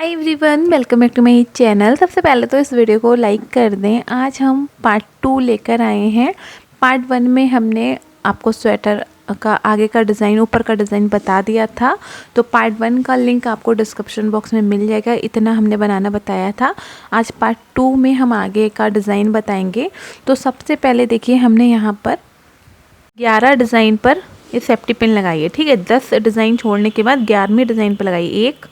Hi everyone, welcome back to my channel. सबसे पहले तो इस वीडियो को लाइक कर दें। आज हम पार्ट 2 लेकर आए हैं। पार्ट 1 में हमने आपको स्वेटर का आगे का डिज़ाइन, ऊपर का डिज़ाइन बता दिया था, तो पार्ट 1 का लिंक आपको डिस्क्रिप्शन बॉक्स में मिल जाएगा। इतना हमने बनाना बताया था। आज पार्ट 2 में हम आगे का डिज़ाइन बताएंगे। तो सबसे पहले देखिए, हमने यहाँ पर 11 डिज़ाइन पर ये सेफ्टी पिन लगाई है। ठीक है, 10 डिज़ाइन छोड़ने के बाद 11वीं डिज़ाइन पर लगाई। 1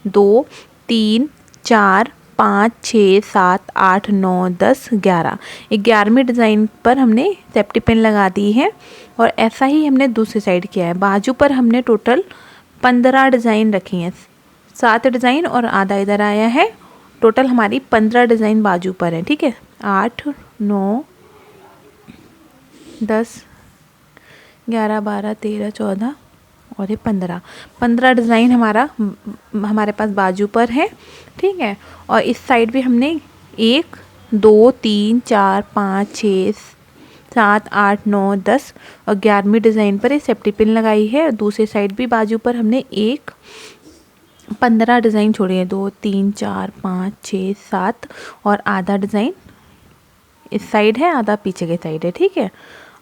2 3 4 5 6 7 8 9 10 11। 11वीं डिज़ाइन पर हमने सेफ्टी पिन लगा दी है। और ऐसा ही हमने दूसरी साइड किया है। बाजू पर हमने टोटल 15 डिज़ाइन रखी हैं। 7 डिज़ाइन और आधा इधर आया है। टोटल हमारी 15 डिज़ाइन बाजू पर है। ठीक है, 8 9 10 11 12 13 14 और ये 15 डिज़ाइन हमारे पास बाजू पर है। ठीक है, और इस साइड भी हमने 1 2 3 4 5 6 7 8 9 10 और 11वीं डिज़ाइन पर ये सेफ्टी पिन लगाई है। और दूसरी साइड भी बाजू पर हमने 15 डिज़ाइन छोड़ी है। 2 3 4 5 6 7 और आधा डिज़ाइन इस साइड है, आधा पीछे के साइड है। ठीक है,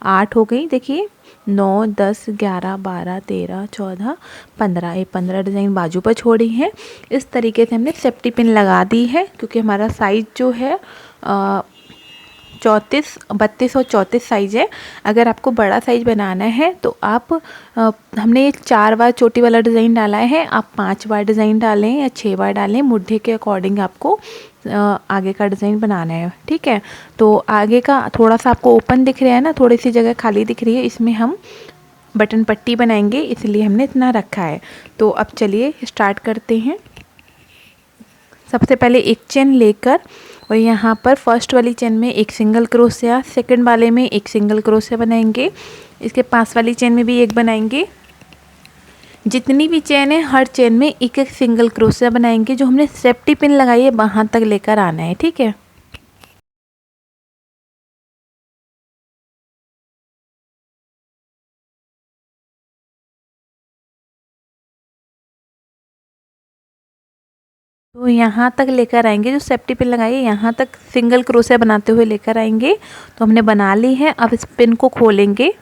8 हो गई। देखिए 9 10 11 12 13 14 15, ये 15 डिज़ाइन बाजू पर छोड़ी हैं। इस तरीके से हमने सेफ्टी पिन लगा दी है, क्योंकि हमारा साइज़ जो है 32 और 34 साइज़ है। अगर आपको बड़ा साइज़ बनाना है तो आप हमने 4 बार चोटी वाला डिज़ाइन डाला है, आप 5 बार डिज़ाइन डालें या 6 बार डालें, मुड्ढे के अकॉर्डिंग आपको आगे का डिज़ाइन बनाना है। ठीक है, तो आगे का थोड़ा सा आपको ओपन दिख रहा है ना, थोड़ी सी जगह खाली दिख रही है, इसमें हम बटन पट्टी बनाएंगे, इसलिए हमने इतना रखा है। तो अब चलिए स्टार्ट करते हैं। सबसे पहले एक चेन लेकर और यहाँ पर फर्स्ट वाली चेन में एक सिंगल क्रोशिया, सेकंड वाले में एक सिंगल क्रोशिया बनाएंगे, इसके पास वाली चेन में भी एक बनाएंगे। जितनी भी चेन है हर चेन में एक एक सिंगल क्रोशिया बनाएंगे। जो हमने सेफ्टी पिन लगाई है वहाँ तक लेकर आना है। ठीक है, तो यहाँ तक लेकर आएंगे। जो सेफ्टी पिन लगाई है यहाँ तक सिंगल क्रोशिया बनाते हुए लेकर आएंगे। तो हमने बना ली है। अब इस पिन को खोलेंगे।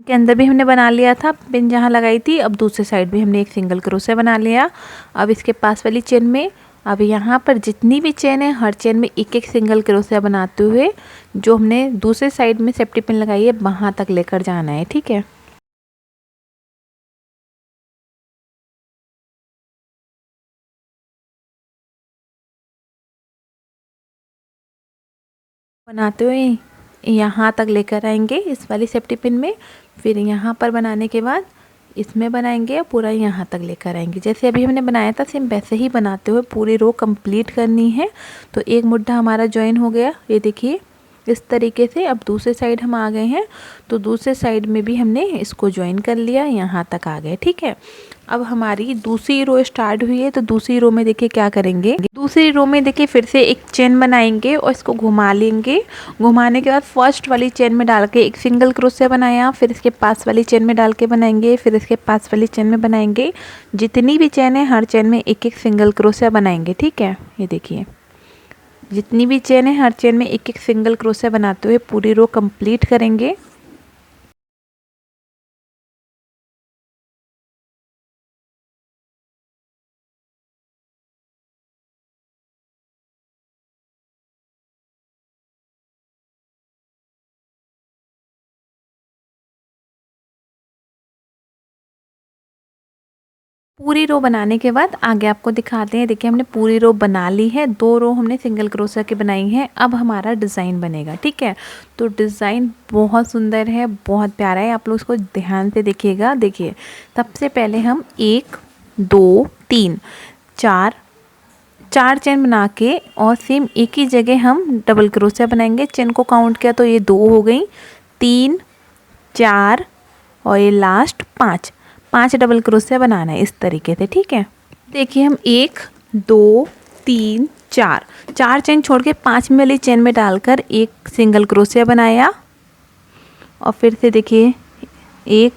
के अंदर भी हमने बना लिया था पिन जहाँ लगाई थी। अब दूसरी साइड भी हमने एक सिंगल क्रोशिया बना लिया। अब इसके पास वाली चेन में, अब यहाँ पर जितनी भी चेन है हर चेन में एक एक सिंगल क्रोशिया बनाते हुए जो हमने दूसरे साइड में सेफ्टी पिन लगाई है वहाँ तक लेकर जाना है। ठीक है, बनाते हुए यहाँ तक लेकर आएंगे इस वाली सेफ्टी पिन में। फिर यहाँ पर बनाने के बाद इसमें बनाएंगे, पूरा यहाँ तक लेकर आएंगे। जैसे अभी हमने बनाया था सेम वैसे ही बनाते हुए पूरी रो कंप्लीट करनी है। तो एक मुड्ढा हमारा ज्वाइन हो गया, ये देखिए इस तरीके से। अब दूसरे साइड हम आ गए हैं, तो दूसरे साइड में भी हमने इसको ज्वाइन कर लिया, यहाँ तक आ गए। ठीक है, अब हमारी दूसरी रो स्टार्ट हुई है। तो दूसरी रो में देखिए क्या करेंगे, दूसरी रो में देखिए फिर से एक चेन बनाएंगे और इसको घुमा लेंगे। घुमाने के बाद फर्स्ट वाली चेन में डाल के एक सिंगल क्रोशिया बनाया, फिर इसके पास वाली चेन में डाल के बनाएंगे, फिर इसके पास वाली चेन में बनाएंगे। जितनी भी चेन है हर चेन में एक एक सिंगल क्रोशिया बनाएंगे। ठीक है, ये देखिए जितनी भी चेन है हर चेन में एक एक सिंगल क्रोशिया बनाते हुए पूरी रो कंप्लीट करेंगे। पूरी रो बनाने के बाद आगे आपको दिखाते हैं। देखिए हमने पूरी रो बना ली है, 2 रो हमने सिंगल क्रोशिया की बनाई है। अब हमारा डिज़ाइन बनेगा। ठीक है, तो डिज़ाइन बहुत सुंदर है, बहुत प्यारा है, आप लोग इसको ध्यान से देखिएगा। देखिए सबसे पहले हम 1 2 3 4 चेन बना के और सेम एक ही जगह हम डबल क्रोशिया बनाएंगे। चेन को काउंट किया तो ये 2 हो गई, 3 4 और ये लास्ट 5 डबल क्रोशिया बनाना है इस तरीके से। ठीक है, देखिए हम 1 2 3 4 चेन छोड़ के 5वीं वाली चेन में डालकर एक सिंगल क्रोशिया बनाया और फिर से देखिए एक,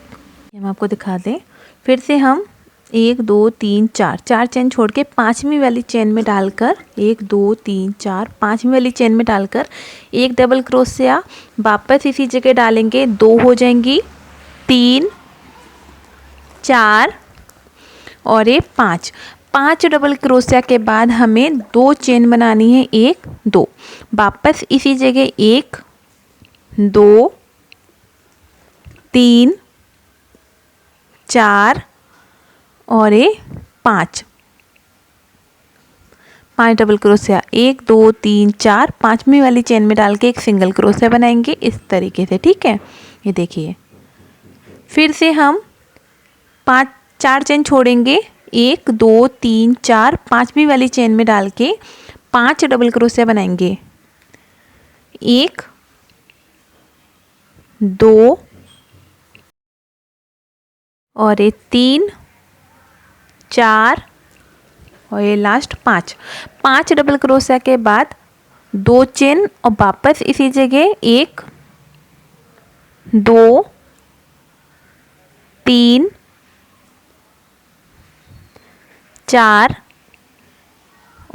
हम आपको दिखा दें, फिर से हम 1 2 3 4 चेन छोड़ के पांचवी वाली चेन में डालकर 1 2 3 4 पांचवी वाली चेन में डालकर एक डबल क्रोशिया वापस इसी जगह डालेंगे, 2 हो जाएंगी, 3 4 और ये 5 डबल क्रोशिया के बाद हमें 2 चेन बनानी है, 1 2 वापस इसी जगह 1 2 3 4 और ये 5 डबल क्रोशिया, 1 2 3 4 पांचवी वाली चेन में डाल के एक सिंगल क्रोशिया बनाएंगे इस तरीके से। ठीक है, ये देखिए। फिर से हम 4 चेन छोड़ेंगे, 1 2 3 4 पांचवी वाली चेन में डाल के 5 डबल क्रोशिया बनाएंगे, 1 2 और ये 3 4 और ये लास्ट 5 डबल क्रोशिया के बाद 2 चेन और वापस इसी जगह 1 2 3 4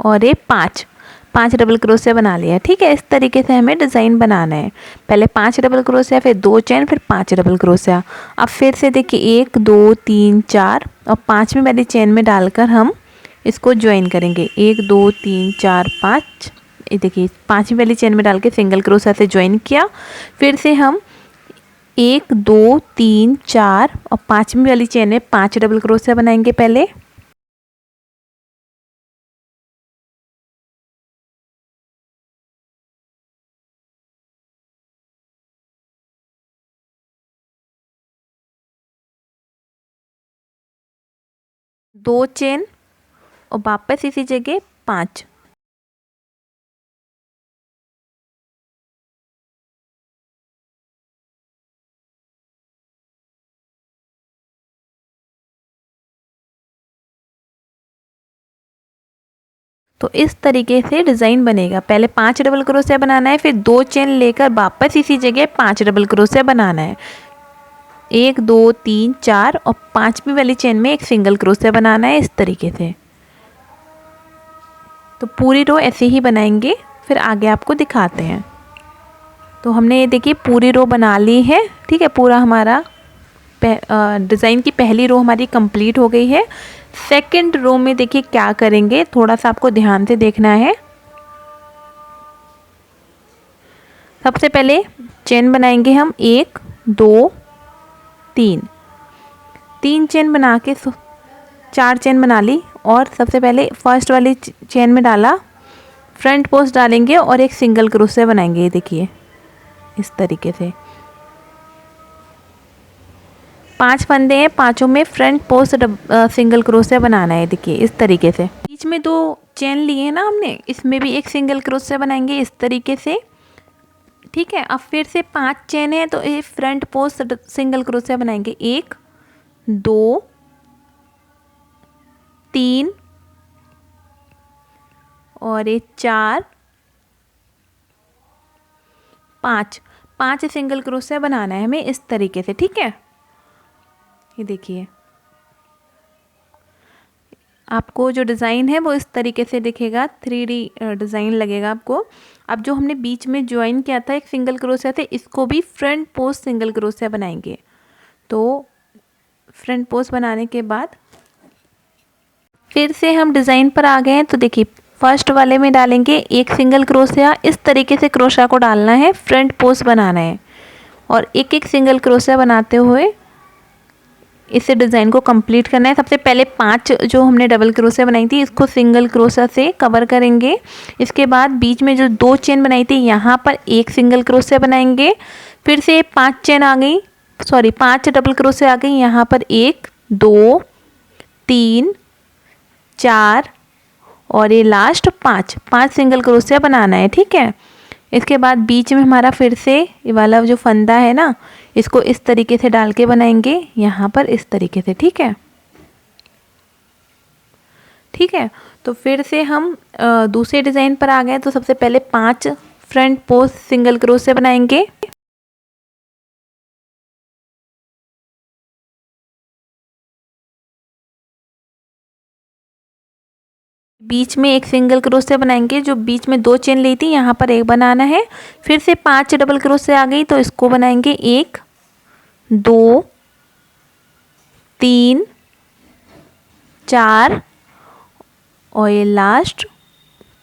और ये 5 डबल क्रोशिया बना लिया। ठीक है, इस तरीके से हमें डिज़ाइन बनाना है। पहले 5 डबल क्रोशिया, फिर 2 चेन, फिर 5 डबल क्रोशिया। अब फिर से देखिए 1 2 3 4 और पांचवी वाली चेन में डालकर हम इसको ज्वाइन करेंगे, 1 2 3 4 5। ये देखिए पांचवी वाली चेन में डाल के सिंगल क्रोशिया से ज्वाइन किया। फिर से हम 1 2 3 4 और पांचवी वाली चेन में 5 डबल क्रोशिया बनाएंगे पहले, दो चेन और वापस इसी जगह 5। तो इस तरीके से डिज़ाइन बनेगा। पहले 5 डबल क्रोशिया बनाना है, फिर 2 चेन लेकर वापस इसी जगह 5 डबल क्रोशिया बनाना है, 1 2 3 4 और पांचवी वाली चेन में एक सिंगल क्रोशिया बनाना है इस तरीके से। तो पूरी रो ऐसे ही बनाएंगे, फिर आगे आपको दिखाते हैं। तो हमने ये देखिए पूरी रो बना ली है। ठीक है, पूरा हमारा डिज़ाइन की पहली रो हमारी कंप्लीट हो गई है। सेकंड रो में देखिए क्या करेंगे, थोड़ा सा आपको ध्यान से देखना है। सबसे पहले चेन बनाएंगे हम 1 2 3 चेन बना के 4 चेन बना ली और सबसे पहले फर्स्ट वाली चेन में डाला, फ्रंट पोस्ट डालेंगे और एक सिंगल क्रोशिया बनाएंगे। ये देखिए इस तरीके से 5 फंदे हैं, पांचों में फ्रंट पोस्ट सिंगल क्रोशिया बनाना है। देखिए इस तरीके से बीच में 2 चेन लिए ना हमने, इसमें भी एक सिंगल क्रोशिया बनाएंगे इस तरीके से। ठीक है, अब फिर से 5 चेन है तो ये फ्रंट पोस्ट सिंगल क्रोशिया बनाएंगे, 1 2 3 और ये 4 5 सिंगल क्रोशिया बनाना है हमें इस तरीके से। ठीक है, ये देखिए आपको जो डिज़ाइन है वो इस तरीके से दिखेगा, 3D डिज़ाइन लगेगा आपको। अब जो हमने बीच में ज्वाइन किया था एक सिंगल क्रोशिया से, इसको भी फ्रंट पोस्ट सिंगल क्रोशिया बनाएंगे। तो फ्रंट पोस्ट बनाने के बाद फिर से हम डिज़ाइन पर आ गए हैं। तो देखिए फर्स्ट वाले में डालेंगे एक सिंगल क्रोशिया, इस तरीके से क्रोशिया को डालना है, फ्रंट पोस्ट बनाना है और एक एक सिंगल क्रोशिया बनाते हुए इसे डिज़ाइन को कंप्लीट करना है। सबसे पहले 5 जो हमने डबल क्रोशिया बनाई थी इसको सिंगल क्रोशिया से कवर करेंगे। इसके बाद बीच में जो 2 चेन बनाई थी यहाँ पर एक सिंगल क्रोशिया बनाएंगे। फिर से 5 चेन आ गई, 5 डबल क्रोशिया आ गई। यहाँ पर 1 2 3 4 और ये लास्ट 5 सिंगल क्रोशिया बनाना है। ठीक है, इसके बाद बीच में हमारा फिर से ये वाला जो फंदा है ना, इसको इस तरीके से डाल के बनाएंगे यहाँ पर इस तरीके से। ठीक है, ठीक है। तो फिर से हम दूसरे डिज़ाइन पर आ गए। तो सबसे पहले 5 फ्रंट पोस्ट सिंगल क्रोशिया बनाएंगे। बीच में एक सिंगल क्रोशिया बनाएंगे, जो बीच में 2 चेन ली थी यहाँ पर एक बनाना है। फिर से 5 डबल क्रोशिया आ गई तो इसको बनाएंगे 1 2 3 4 और ये लास्ट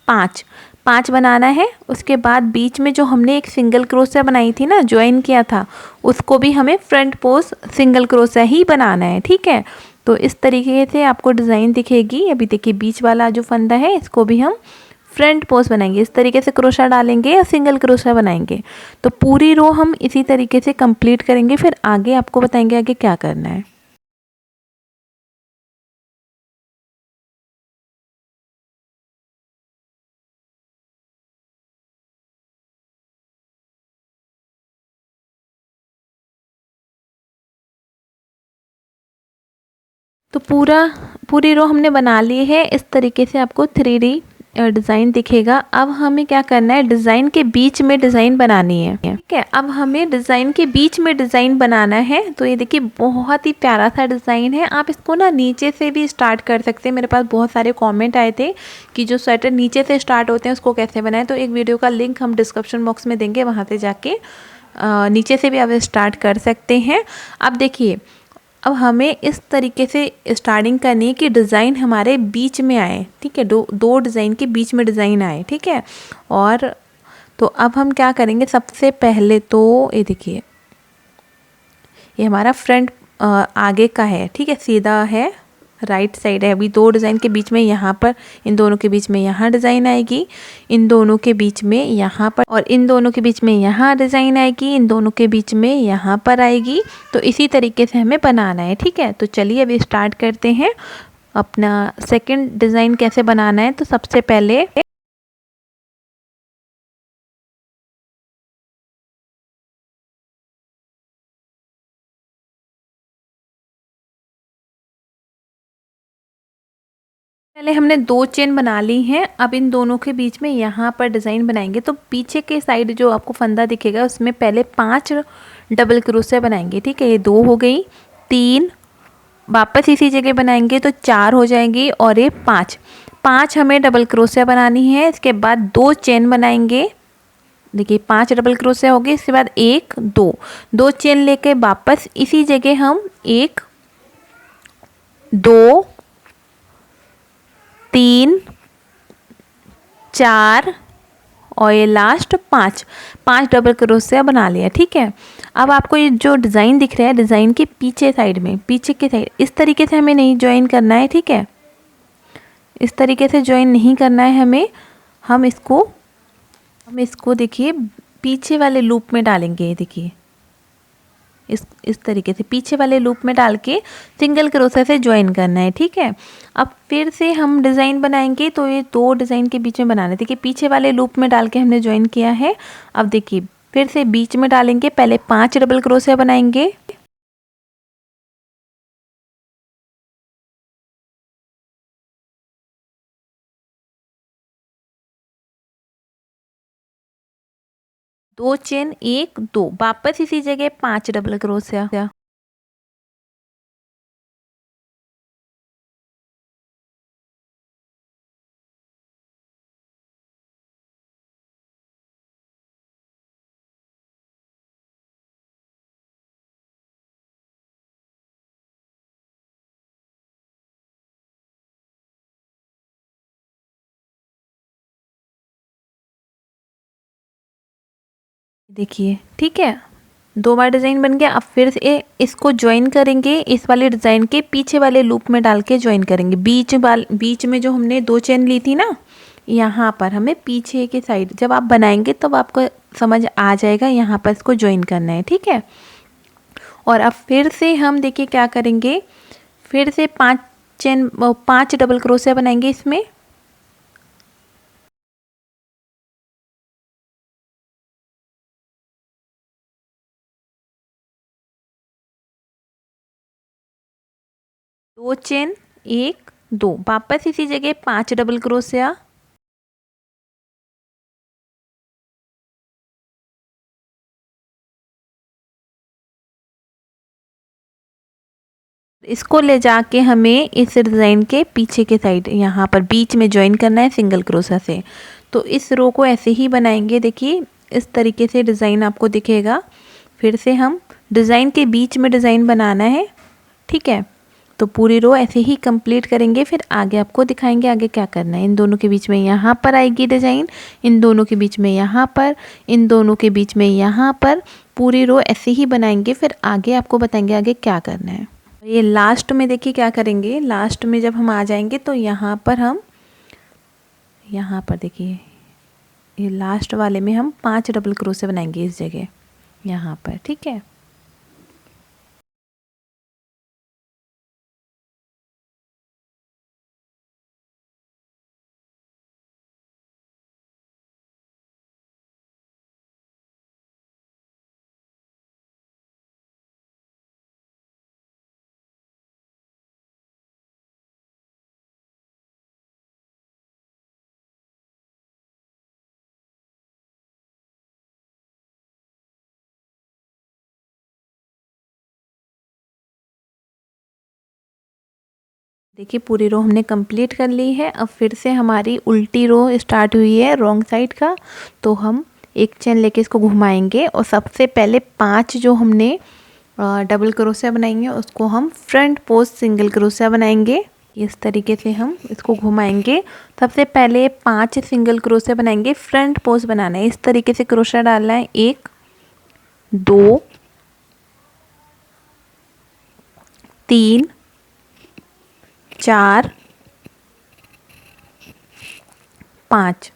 5 5 बनाना है। उसके बाद बीच में जो हमने एक सिंगल क्रोशिया बनाई थी ना, ज्वाइन किया था, उसको भी हमें फ्रंट पोस्ट सिंगल क्रोशिया ही बनाना है। ठीक है, तो इस तरीके से आपको डिज़ाइन दिखेगी। अभी देखिए बीच वाला जो फंदा है इसको भी हम फ्रंट पोस्ट बनाएंगे, इस तरीके से क्रोशिया डालेंगे या सिंगल क्रोशिया बनाएंगे। तो पूरी रो हम इसी तरीके से कंप्लीट करेंगे, फिर आगे आपको बताएंगे आगे क्या करना है। तो पूरी रो हमने बना ली है। इस तरीके से आपको 3D डिज़ाइन दिखेगा। अब हमें क्या करना है, डिज़ाइन के बीच में डिज़ाइन बनानी है। ठीक है, अब हमें डिज़ाइन के बीच में डिज़ाइन बनाना है। तो ये देखिए बहुत ही प्यारा सा डिज़ाइन है। आप इसको ना नीचे से भी स्टार्ट कर सकते हैं। मेरे पास बहुत सारे कमेंट आए थे कि जो स्वेटर नीचे से स्टार्ट होते हैं उसको कैसे बनाएं, तो एक वीडियो का लिंक हम डिस्क्रिप्शन बॉक्स में देंगे, वहाँ से जाके नीचे से भी आप स्टार्ट कर सकते हैं। अब देखिए, अब हमें इस तरीके से स्टार्टिंग करनी है कि डिज़ाइन हमारे बीच में आए। ठीक है, दो डिज़ाइन के बीच में डिज़ाइन आए। ठीक है, और तो अब हम क्या करेंगे, सबसे पहले तो ये देखिए ये हमारा फ्रंट आगे का है। ठीक है, सीधा है, राइट साइड है। अभी 2 डिज़ाइन के बीच में यहाँ पर, इन दोनों के बीच में यहाँ डिज़ाइन आएगी, इन दोनों के बीच में यहाँ पर, और इन दोनों के बीच में यहाँ डिज़ाइन आएगी, इन दोनों के बीच में यहाँ पर आएगी। तो इसी तरीके से हमें बनाना है। ठीक है, तो चलिए अभी स्टार्ट करते हैं अपना सेकंड डिज़ाइन कैसे बनाना है। तो सबसे पहले हमने 2 चेन बना ली हैं। अब इन दोनों के बीच में यहाँ पर डिज़ाइन बनाएंगे। तो पीछे के साइड जो आपको फंदा दिखेगा उसमें पहले 5 डबल क्रोशिया बनाएंगे। ठीक है, ये 2 हो गई, 3 वापस इसी जगह बनाएंगे तो 4 हो जाएंगी, और ये 5 5 हमें डबल क्रोशिया बनानी है। इसके बाद 2 चेन बनाएंगे। देखिए 5 डबल क्रोशिया हो गई। इसके बाद 1 2 2 चेन लेके वापस इसी जगह हम 1 2 3 4 और ये लास्ट 5 डबल क्रोशिया बना लिया। ठीक है, अब आपको ये जो डिज़ाइन दिख रहा है, डिज़ाइन के पीछे साइड में, पीछे के साइड इस तरीके से हमें नहीं ज्वाइन करना है। ठीक है, इस तरीके से ज्वाइन नहीं करना है हमें। हम इसको देखिए पीछे वाले लूप में डालेंगे। देखिए इस तरीके से पीछे वाले लूप में डाल के सिंगल क्रोशिया से ज्वाइन करना है। ठीक है, अब फिर से हम डिज़ाइन बनाएंगे। तो ये 2 डिज़ाइन के बीच में बनाना है। देखिए पीछे वाले लूप में डाल के हमने ज्वाइन किया है। अब देखिए फिर से बीच में डालेंगे, पहले 5 डबल क्रोशिया बनाएंगे। दो चेन 1 2 वापस इसी जगह 5 डबल क्रोशिया। देखिए ठीक है, 2 बार डिज़ाइन बन गया। अब फिर से इसको ज्वाइन करेंगे, इस वाले डिज़ाइन के पीछे वाले लूप में डाल के ज्वाइन करेंगे। बीच में जो हमने 2 चेन ली थी ना, यहाँ पर हमें पीछे के साइड जब आप बनाएंगे तब आपको समझ आ जाएगा, यहाँ पर इसको ज्वाइन करना है। ठीक है, और अब फिर से हम देखिए क्या करेंगे, फिर से 5 डबल क्रोशिया बनाएंगे इसमें। दो चेन 1 2 वापस इसी जगह 5 डबल क्रोशिया। इसको ले जाके हमें इस डिज़ाइन के पीछे के साइड यहाँ पर बीच में ज्वाइन करना है सिंगल क्रोशा से। तो इस रो को ऐसे ही बनाएंगे, देखिए इस तरीके से डिज़ाइन आपको दिखेगा। फिर से हम डिज़ाइन के बीच में डिज़ाइन बनाना है, ठीक है। तो पूरी रो ऐसे ही कंप्लीट करेंगे, फिर आगे आपको दिखाएंगे आगे क्या करना है। इन दोनों के बीच में यहाँ पर आएगी डिज़ाइन, इन दोनों के बीच में यहाँ पर, इन दोनों के बीच में यहाँ पर, पूरी रो ऐसे ही बनाएंगे। फिर आगे आपको बताएंगे आगे क्या करना है। ये लास्ट में देखिए क्या करेंगे, लास्ट में जब हम आ जाएंगे तो यहाँ पर हम, यहाँ पर देखिए ये लास्ट वाले में हम 5 डबल क्रोशे बनाएंगे इस जगह यहाँ पर, ठीक है। देखिए पूरी रो हमने कंप्लीट कर ली है। अब फिर से हमारी उल्टी रो स्टार्ट हुई है रॉन्ग साइड का, तो हम एक चेन लेके इसको घुमाएंगे और सबसे पहले 5 जो हमने डबल क्रोशिया बनाएंगे उसको हम फ्रंट पोस्ट सिंगल क्रोशिया बनाएंगे। इस तरीके से हम इसको घुमाएंगे। सबसे पहले 5 सिंगल क्रोशिया बनाएंगे, फ्रंट पोस्ट बनाना है, इस तरीके से क्रोशिया डालना है। 1 2 3 4 5।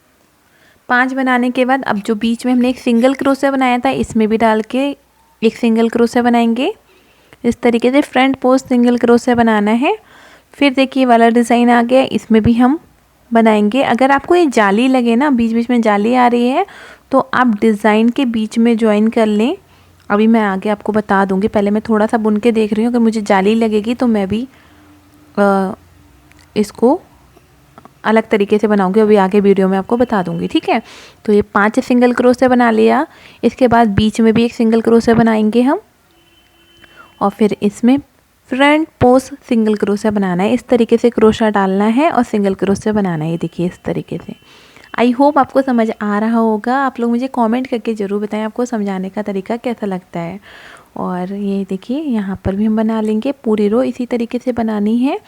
5 बनाने के बाद अब जो बीच में हमने एक सिंगल क्रोशिया बनाया था इसमें भी डाल के एक सिंगल क्रोशिया बनाएंगे। इस तरीके से फ्रंट पोस्ट सिंगल क्रोशिया बनाना है। फिर देखिए वाला डिज़ाइन आ गया, इसमें भी हम बनाएंगे। अगर आपको ये जाली लगे ना, बीच बीच में जाली आ रही है, तो आप डिज़ाइन के बीच में ज्वाइन कर लें। अभी मैं आगे आपको बता दूंगी, पहले मैं थोड़ा सा बुन के देख रही हूँ। अगर मुझे जाली लगेगी तो मैं भी इसको अलग तरीके से बनाऊंगी, अभी आगे वीडियो में आपको बता दूंगी, ठीक है। तो ये 5 सिंगल क्रोशिया बना लिया। इसके बाद बीच में भी एक सिंगल क्रोशिया बनाएंगे हम, और फिर इसमें फ्रंट पोस्ट सिंगल क्रोशिया बनाना है। इस तरीके से क्रोशिया डालना है और सिंगल क्रोशिया बनाना है। ये देखिए इस तरीके से। आई होप आपको समझ आ रहा होगा। आप लोग मुझे कमेंट करके ज़रूर बताएं आपको समझाने का तरीका कैसा लगता है। और ये देखिए यहाँ पर भी हम बना लेंगे, पूरी रो इसी तरीके से बनानी है।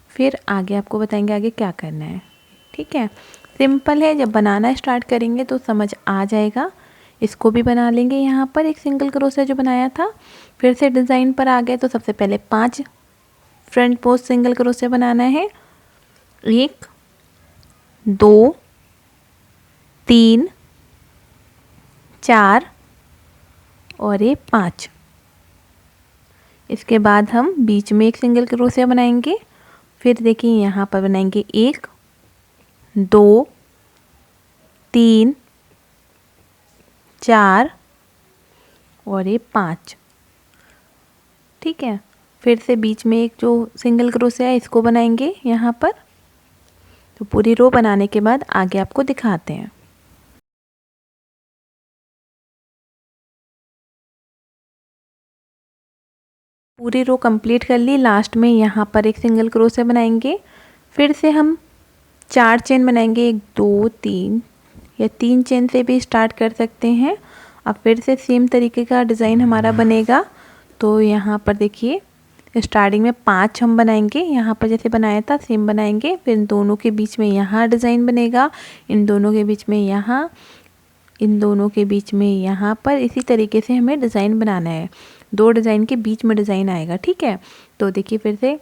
फिर आगे आपको बताएंगे आगे क्या करना है, ठीक है। सिंपल है, जब बनाना स्टार्ट करेंगे तो समझ आ जाएगा। इसको भी बना लेंगे यहाँ पर एक सिंगल क्रोशिया जो बनाया था। फिर से डिज़ाइन पर आ गए तो सबसे पहले 5 फ्रंट पोस्ट सिंगल क्रोशिया बनाना है। 1 2 3 4 और ये 5। इसके बाद हम बीच में एक सिंगल क्रोशिया बनाएंगे। फिर देखिए यहाँ पर बनाएंगे 1 2 3 4 और ये 5, ठीक है। फिर से बीच में एक जो सिंगल क्रोशिया है इसको बनाएंगे यहाँ पर। तो पूरी रो बनाने के बाद आगे आपको दिखाते हैं। पूरी रो कंप्लीट कर ली। लास्ट में यहाँ पर एक सिंगल क्रोशिया बनाएंगे। फिर से हम 4 चेन बनाएंगे, 1 2 3 या 3 चेन से भी स्टार्ट कर सकते हैं। अब फिर से सेम तरीके का डिज़ाइन हमारा बनेगा। तो यहाँ पर देखिए स्टार्टिंग में 5 हम बनाएंगे, यहाँ पर जैसे बनाया था सेम बनाएंगे। फिर इन दोनों के बीच में यहाँ डिज़ाइन बनेगा, इन दोनों के बीच में यहाँ, इन दोनों के बीच में यहाँ पर। इसी तरीके से हमें डिज़ाइन बनाना है। 2 डिज़ाइन के बीच में डिज़ाइन आएगा, ठीक है। तो देखिए फिर से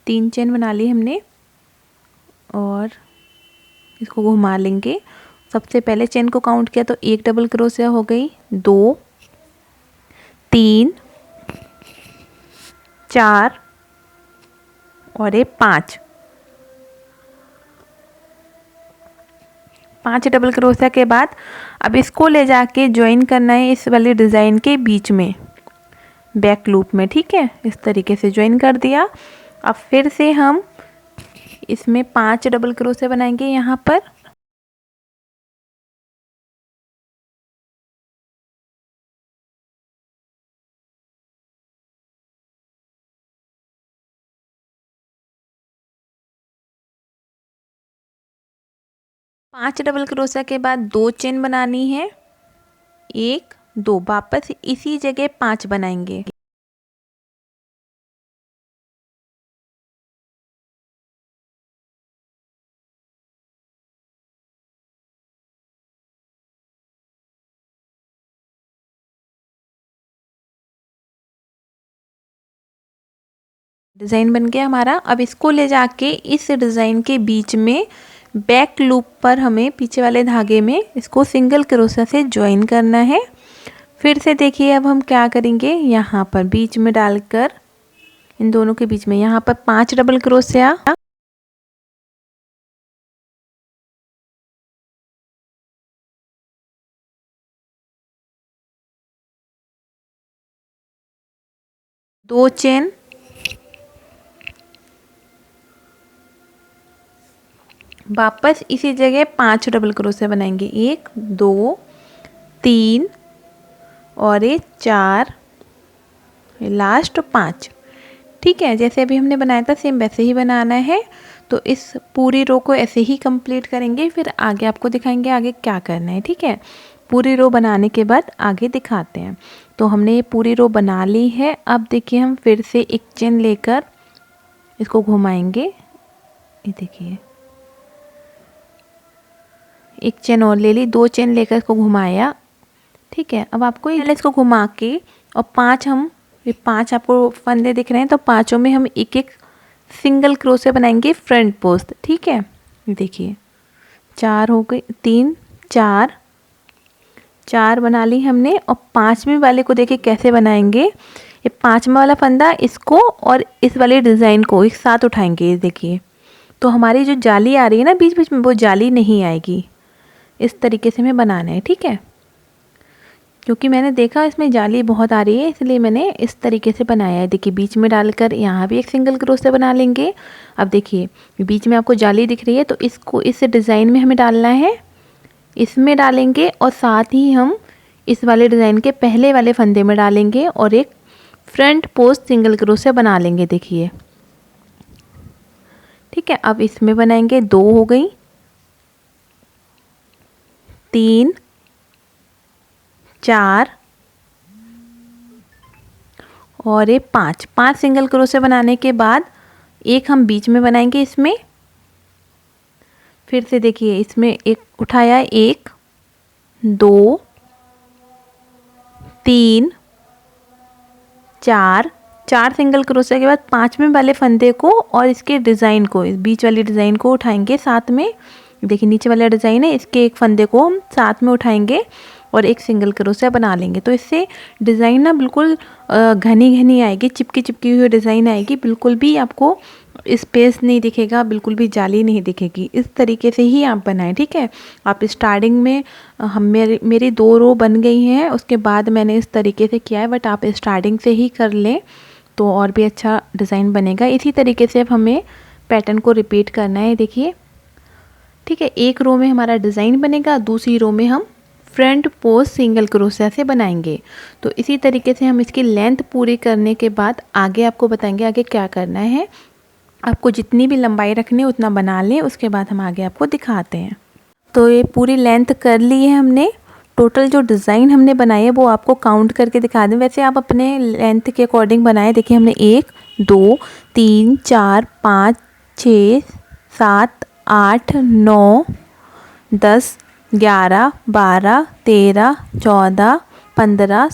3 चेन बना ली हमने और इसको घुमा लेंगे। सबसे पहले चेन को काउंट किया तो 1 डबल क्रोशिया हो गई, 2 3 4 और ये 5। 5 डबल क्रोशिया के बाद अब इसको ले जाके ज्वाइन करना है इस वाले डिज़ाइन के बीच में बैक लूप में, ठीक है। इस तरीके से ज्वाइन कर दिया। अब फिर से हम इसमें 5 डबल क्रोशिया बनाएंगे यहाँ पर। 5 डबल क्रोशिया के बाद 2 चेन बनानी है, 1 2, वापस इसी जगह 5 बनाएंगे। डिज़ाइन बन गया हमारा। अब इसको ले जाके इस डिज़ाइन के बीच में बैक लूप पर हमें पीछे वाले धागे में इसको सिंगल क्रोशिया से ज्वाइन करना है। फिर से देखिए अब हम क्या करेंगे, यहाँ पर बीच में डालकर इन दोनों के बीच में यहाँ पर 5 डबल क्रोशिया, दो चेन, वापस इसी जगह 5 डबल क्रोशिया बनाएंगे, 1 2 3 और ये 4, लास्ट 5। ठीक है, जैसे अभी हमने बनाया था सेम वैसे ही बनाना है। तो इस पूरी रो को ऐसे ही कंप्लीट करेंगे, फिर आगे आपको दिखाएंगे आगे क्या करना है। ठीक है, पूरी रो बनाने के बाद आगे दिखाते हैं। तो हमने ये पूरी रो बना ली है। अब देखिए हम फिर से एक चेन लेकर इसको घुमाएंगे, ये देखिए एक चेन और ले ली, 2 चेन लेकर इसको घुमाया। ठीक है, अब आपको पहले इसको घुमा के और 5 हम ये 5 आपको फंदे दिख रहे हैं, तो पाँचों में हम एक एक सिंगल क्रोशिया बनाएंगे फ्रंट पोस्ट। ठीक है, देखिए 4 हो गई, 3 4 4 बना ली हमने। और 5वें वाले को देखिए कैसे बनाएंगे, ये 5वां वाला फंदा इसको और इस वाले डिज़ाइन को एक साथ उठाएंगे, ये देखिए। तो हमारी जो जाली आ रही है ना बीच बीच में, वो जाली नहीं आएगी। इस तरीके से हमें बनाना है। ठीक है, क्योंकि मैंने देखा इसमें जाली बहुत आ रही है, इसलिए मैंने इस तरीके से बनाया है। देखिए बीच में डालकर यहाँ भी एक सिंगल क्रोशिया बना लेंगे। अब देखिए बीच में आपको जाली दिख रही है, तो इसको इस डिज़ाइन में हमें डालना है, इसमें डालेंगे और साथ ही हम इस वाले डिज़ाइन के पहले वाले फंदे में डालेंगे और एक फ्रंट पोस्ट सिंगल क्रोशिया बना लेंगे। देखिए ठीक है, अब इसमें बनाएंगे 2 हो गई, 3 4 और ये 5 सिंगल क्रोशिया बनाने के बाद एक हम बीच में बनाएंगे इसमें। फिर से देखिए इसमें एक उठाया, 1 2 3 4 सिंगल क्रोशिया के बाद 5वें वाले फंदे को और इसके डिज़ाइन को, इस बीच वाली डिज़ाइन को उठाएंगे साथ में। देखिए नीचे वाला डिज़ाइन है, इसके एक फंदे को हम साथ में उठाएंगे और एक सिंगल क्रोशिया बना लेंगे। तो इससे डिज़ाइन ना बिल्कुल घनी घनी आएगी, चिपकी चिपकी हुई डिज़ाइन आएगी, बिल्कुल भी आपको स्पेस नहीं दिखेगा, बिल्कुल भी जाली नहीं दिखेगी। इस तरीके से ही आप बनाएं। ठीक है, आप स्टार्टिंग में मेरी 2 रो बन गई हैं, उसके बाद मैंने इस तरीके से किया है, बट आप स्टार्टिंग से ही कर लें तो और भी अच्छा डिज़ाइन बनेगा। इसी तरीके से अब हमें पैटर्न को रिपीट करना है। देखिए ठीक है, एक रो में हमारा डिज़ाइन बनेगा, दूसरी रो में हम फ्रंट पोस्ट सिंगल क्रोशिया से बनाएंगे। तो इसी तरीके से हम इसकी लेंथ पूरी करने के बाद आगे आपको बताएंगे आगे क्या करना है। आपको जितनी भी लंबाई रखनी है उतना बना लें, उसके बाद हम आगे आपको दिखाते हैं। तो ये पूरी लेंथ कर ली है हमने। टोटल जो डिज़ाइन हमने बनाई है वो आपको काउंट करके दिखा दें, वैसे आप अपने लेंथ के अकॉर्डिंग बनाएं। देखिए हमने 1 2 3 4 5 6 7 8 9 10 11 12 13 14 15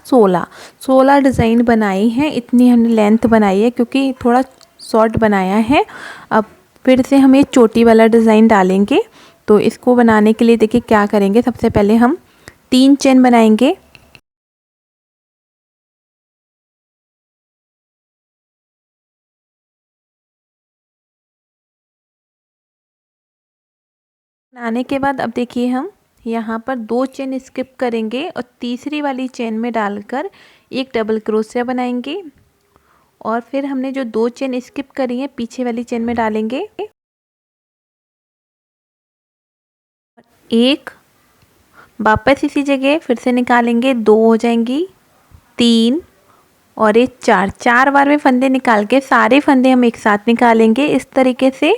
16 डिज़ाइन बनाई हैं। इतनी हमने लेंथ बनाई है क्योंकि थोड़ा शॉर्ट बनाया है। अब फिर से हम ये चोटी वाला डिज़ाइन डालेंगे। तो इसको बनाने के लिए देखिए क्या करेंगे, सबसे पहले हम 3 चेन बनाएंगे। बनाने के बाद अब देखिए हम यहाँ पर 2 चेन स्किप करेंगे और तीसरी वाली चेन में डालकर एक डबल क्रोशिया बनाएंगे। और फिर हमने जो 2 चेन स्किप करी है पीछे वाली चेन में डालेंगे, एक वापस इसी जगह फिर से निकालेंगे, 2 हो जाएंगी, 3 और ये 4 बार में फंदे निकाल के सारे फंदे हम एक साथ निकालेंगे इस तरीके से।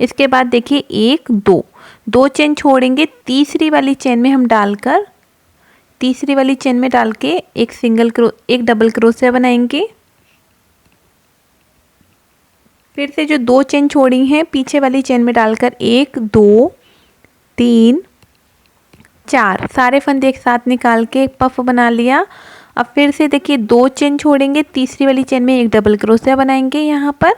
इसके बाद देखिए 1 2 2 चेन छोड़ेंगे, तीसरी वाली चेन में हम डालकर, तीसरी वाली चेन में डाल के एक डबल क्रोशिया बनाएंगे। फिर से जो 2 चेन छोड़ी हैं पीछे वाली चेन में डालकर 1 2 3 4 सारे फंदे एक साथ निकाल के एक पफ बना लिया। अब फिर से देखिए 2 चेन छोड़ेंगे, तीसरी वाली चेन में एक डबल क्रोशिया बनाएंगे यहाँ पर।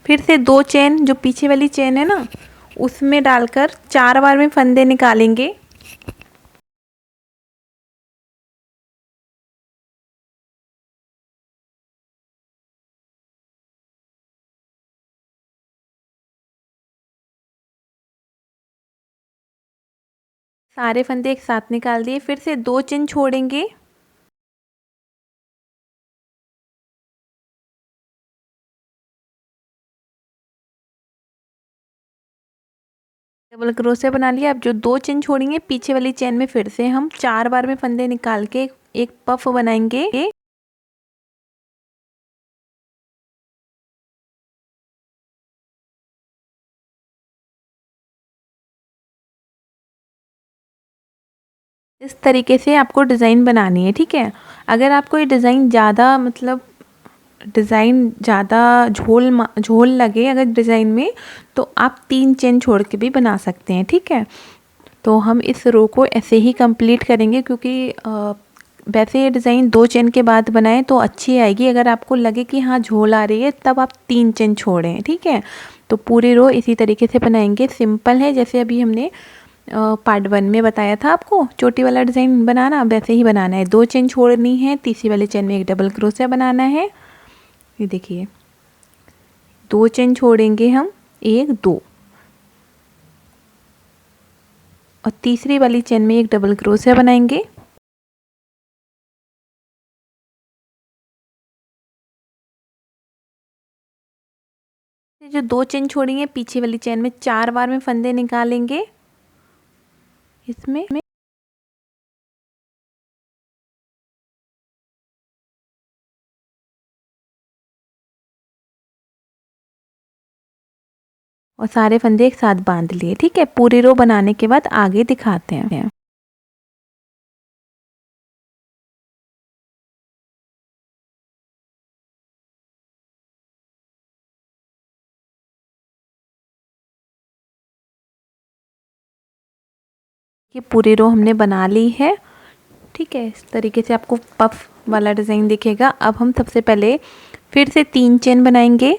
फिर से 2 चेन जो पीछे वाली चेन है ना उसमें डालकर 4 बार में फंदे निकालेंगे। सारे फंदे एक साथ निकाल दिए। फिर से 2 चेन छोड़ेंगे, डबल क्रोशिया बना लिया। अब जो 2 चेन छोड़ेंगे पीछे वाली चेन में फिर से हम 4 बार में फंदे निकाल के एक पफ बनाएंगे। इस तरीके से आपको डिज़ाइन बनानी है, ठीक है। अगर आपको ये डिज़ाइन ज़्यादा मतलब डिज़ाइन ज़्यादा झोल लगे अगर डिज़ाइन में, तो आप 3 चेन छोड़ के भी बना सकते हैं, ठीक है। तो हम इस रो को ऐसे ही कंप्लीट करेंगे, क्योंकि वैसे ये डिज़ाइन 2 चेन के बाद बनाएं तो अच्छी आएगी। अगर आपको लगे कि हाँ झोल आ रही है तब आप 3 चेन छोड़ें, ठीक है। तो पूरी रो इसी तरीके से बनाएंगे, सिंपल है। जैसे अभी हमने पार्ट 1 में बताया था आपको चोटी वाला डिज़ाइन बनाना, वैसे ही बनाना है। 2 चेन छोड़नी है, तीसरी वाली चेन में एक डबल क्रोशिया बनाना है। ये देखिए 2 चेन छोड़ेंगे हम, 1 2, और तीसरी वाली चेन में एक डबल क्रोशिया बनाएंगे। जो 2 चेन छोड़ेंगे पीछे वाली चेन में 4 बार में फंदे निकालेंगे इसमें। और सारे फंदे एक साथ बांध लिए, ठीक है। पूरी रो बनाने के बाद आगे दिखाते हैं। ये पूरी रो हमने बना ली है, ठीक है। इस तरीके से आपको पफ वाला डिज़ाइन दिखेगा। अब हम सबसे पहले फिर से 3 चेन बनाएंगे।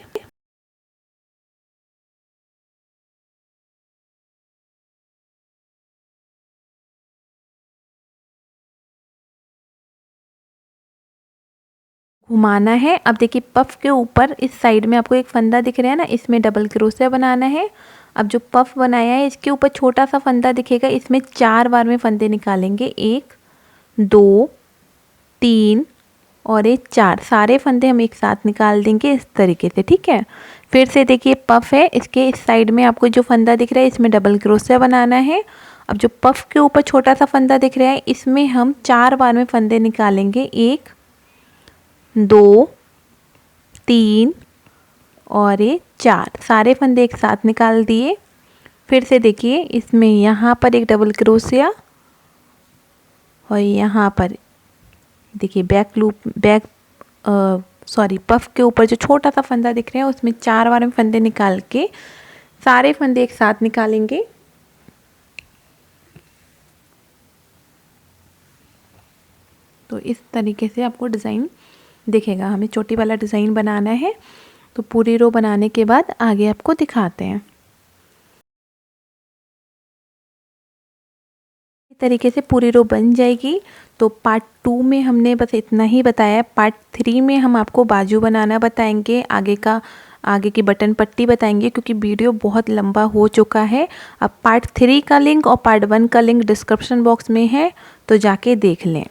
घुमाना है। अब देखिए पफ के ऊपर इस साइड में आपको एक फंदा दिख रहा है ना, इसमें डबल क्रोशिया बनाना है। अब जो पफ बनाया है इसके ऊपर छोटा सा फंदा दिखेगा, इसमें 4 बार में फंदे निकालेंगे, 1 2 3 और एक 4। सारे फंदे हम एक साथ निकाल देंगे इस तरीके से, ठीक है। फिर से देखिए पफ है, इसके इस साइड में आपको जो फंदा दिख रहा है इसमें डबल क्रोशिया बनाना है। अब जो पफ के ऊपर छोटा सा फंदा दिख रहा है इसमें हम 4 बार में फंदे निकालेंगे, 1 2 3 और ये 4। सारे फंदे एक साथ निकाल दिए। फिर से देखिए इसमें यहाँ पर एक डबल क्रोशिया और यहाँ पर देखिए पफ के ऊपर जो छोटा सा फंदा दिख रहा है उसमें 4 बार में फंदे निकाल के सारे फंदे एक साथ निकालेंगे। तो इस तरीके से आपको डिज़ाइन दिखेगा। हमें चोटी वाला डिज़ाइन बनाना है, तो पूरी रो बनाने के बाद आगे आपको दिखाते हैं। इस तरीके से पूरी रो बन जाएगी। तो पार्ट 2 में हमने बस इतना ही बताया। पार्ट 3 में हम आपको बाजू बनाना बताएंगे, आगे की बटन पट्टी बताएंगे, क्योंकि वीडियो बहुत लंबा हो चुका है। अब पार्ट 3 का लिंक और पार्ट 1 का लिंक डिस्क्रिप्शन बॉक्स में है, तो जाके देख लें।